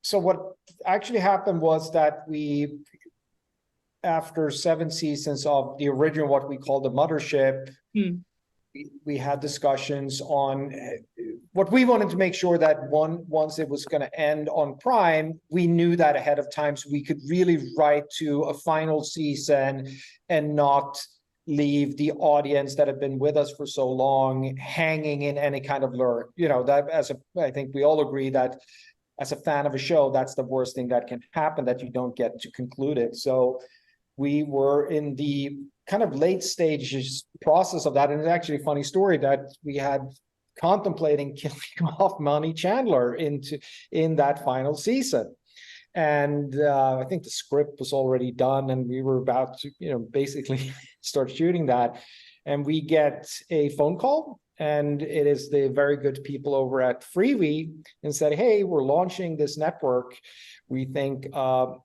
So what actually happened was that we, after 7 seasons of the original, what we call the mothership, we had discussions on what we wanted to make sure that once it was going to end on Prime, we knew that ahead of time, so we could really write to a final season and not leave the audience that have been with us for so long hanging in any kind of lure. You know, that I think we all agree that as a fan of a show, that's the worst thing that can happen, that you don't get to conclude it. So we were in the kind of late stages process of that. And it's actually a funny story that we had contemplating killing off Monty Chandler in that final season. And I think the script was already done and we were about to, basically start shooting that. And we get a phone call, and it is the very good people over at Freevee, and said, hey, we're launching this network. We think a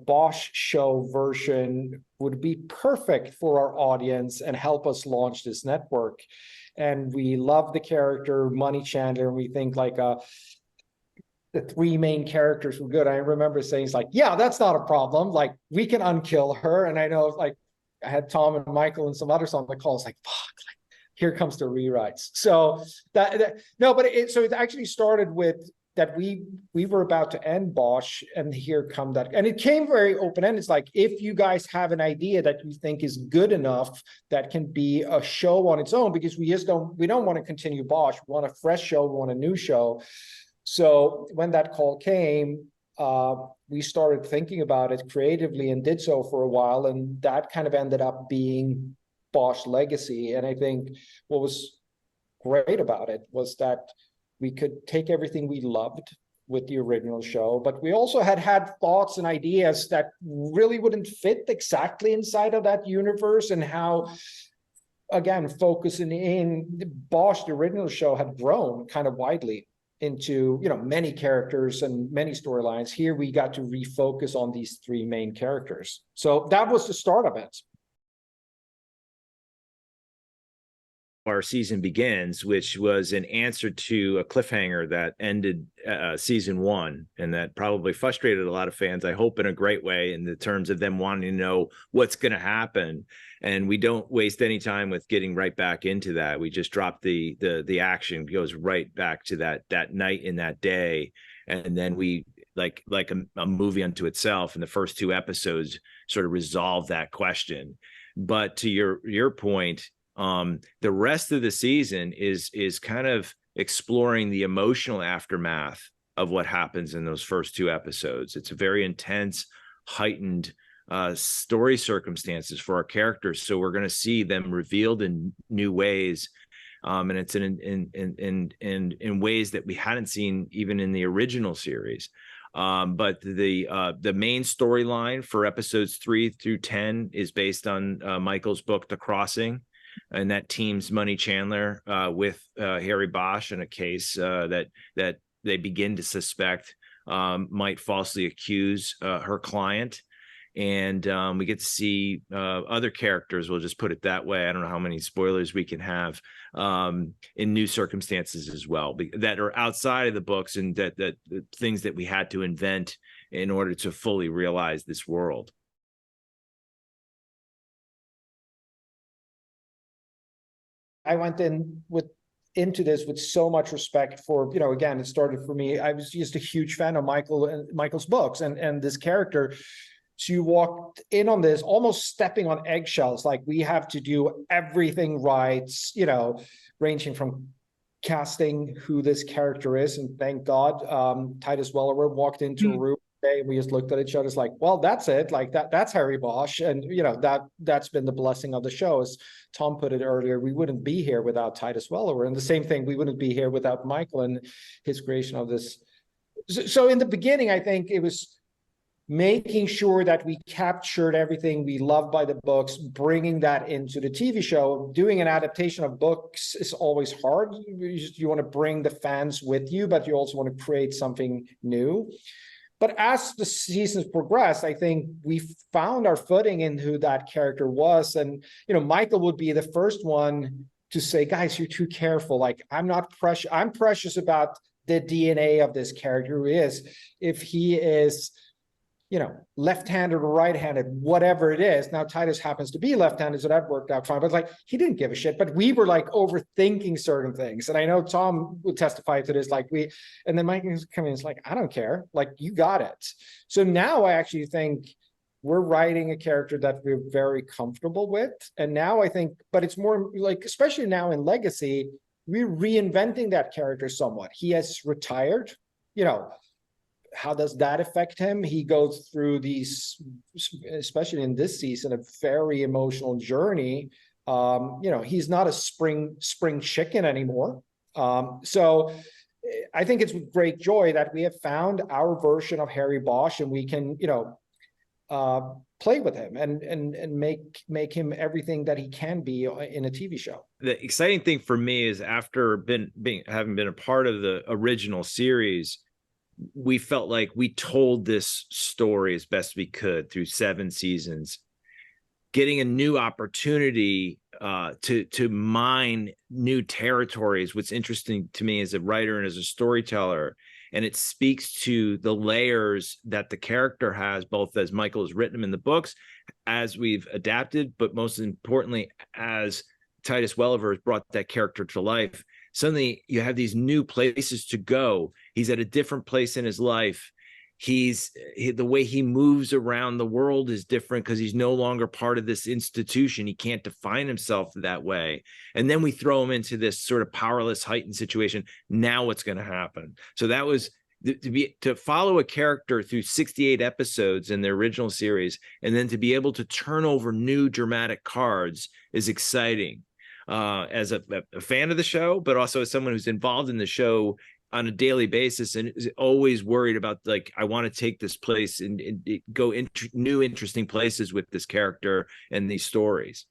Bosch show version would be perfect for our audience and help us launch this network. And we love the character Monty Chandler, and we think like the 3 main characters were good. I remember saying, like, yeah, that's not a problem. Like, we can unkill her. And I know, like, I had Tom and Michael and some others on the call. It's like, fuck, like, here comes the rewrites. So so it actually started with that we were about to end Bosch, and here come that, and it came very open-ended. It's like, if you guys have an idea that you think is good enough that can be a show on its own, because we don't want to continue Bosch, we want a fresh show, we want a new show. So when that call came, we started thinking about it creatively and did so for a while, and that kind of ended up being Bosch Legacy. And I think what was great about it was that we could take everything we loved with the original show, but we also had thoughts and ideas that really wouldn't fit exactly inside of that universe, and how, again, focusing in Bosch, the original show, had grown kind of widely into, many characters and many storylines. Here we got to refocus on these 3 main characters. So that was the start of it. Our season begins, which was an answer to a cliffhanger that ended season 1, and that probably frustrated a lot of fans, I hope in a great way, in the terms of them wanting to know what's going to happen. And we don't waste any time with getting right back into that. We just drop the action, goes right back to that night in that day, and then we, like a movie unto itself, in the first 2 episodes sort of resolve that question. But to your point, the rest of the season is kind of exploring the emotional aftermath of what happens in those first 2 episodes. It's a very intense, heightened story circumstances for our characters. So we're going to see them revealed in new ways. And it's in ways that we hadn't seen even in the original series. But the main storyline for episodes 3 through 10 is based on Michael's book, The Crossing. And that teams Monty Chandler with Harry Bosch in a case that they begin to suspect might falsely accuse her client. And we get to see other characters, we'll just put it that way. I don't know how many spoilers we can have, in new circumstances as well, that are outside of the books, and that the things that we had to invent in order to fully realize this world. I went into this with so much respect for, again, it started for me. I was just a huge fan of Michael's books and this character. So you walked in on this almost stepping on eggshells, like we have to do everything right, ranging from casting who this character is. And thank God, Titus Welliver walked into a room. We just looked at each other, it's like, well, that's it, like that's Harry Bosch. And that's been the blessing of the show. As Tom put it earlier, we wouldn't be here without Titus Welliver, and the same thing, we wouldn't be here without Michael and his creation of this. So in the beginning, I think it was making sure that we captured everything we loved by the books, bringing that into the TV show. Doing an adaptation of books is always hard. You want to bring the fans with you, but you also want to create something new. But as the seasons progressed, I think we found our footing in who that character was. And, Michael would be the first one to say, guys, you're too careful. Like, I'm not precious. I'm precious about the DNA of this character who is. If he is, you know, left-handed or right-handed, whatever it is. Now Titus happens to be left-handed, so that worked out fine. But like, he didn't give a shit. But we were like overthinking certain things, and I know Tom would testify to this. Like and then Mike is coming. It's like, I don't care. Like, you got it. So now I actually think we're writing a character that we're very comfortable with, and now I think, but it's more like, especially now in Legacy, we're reinventing that character somewhat. He has retired, you know. How does that affect him? He goes through these, especially in this season, a very emotional journey. You know, he's not a spring chicken anymore. So I think it's with great joy that we have found our version of Harry Bosch, and we can, you know, play with him and make him everything that he can be in a TV show. The exciting thing for me is, after having been a part of the original series, we felt like we told this story as best we could through 7 seasons. Getting a new opportunity to mine new territories. What's interesting to me as a writer and as a storyteller, and it speaks to the layers that the character has, both as Michael has written them in the books, as we've adapted, but most importantly, as Titus Welliver has brought that character to life. Suddenly you have these new places to go. He's at a different place in his life. The way he moves around the world is different because he's no longer part of this institution. He can't define himself that way. And then we throw him into this sort of powerless, heightened situation. Now what's going to happen? So that was to follow a character through 68 episodes in the original series, and then to be able to turn over new dramatic cards is exciting. As a fan of the show, but also as someone who's involved in the show on a daily basis and is always worried about, like, I want to take this place and go into new interesting places with this character and these stories.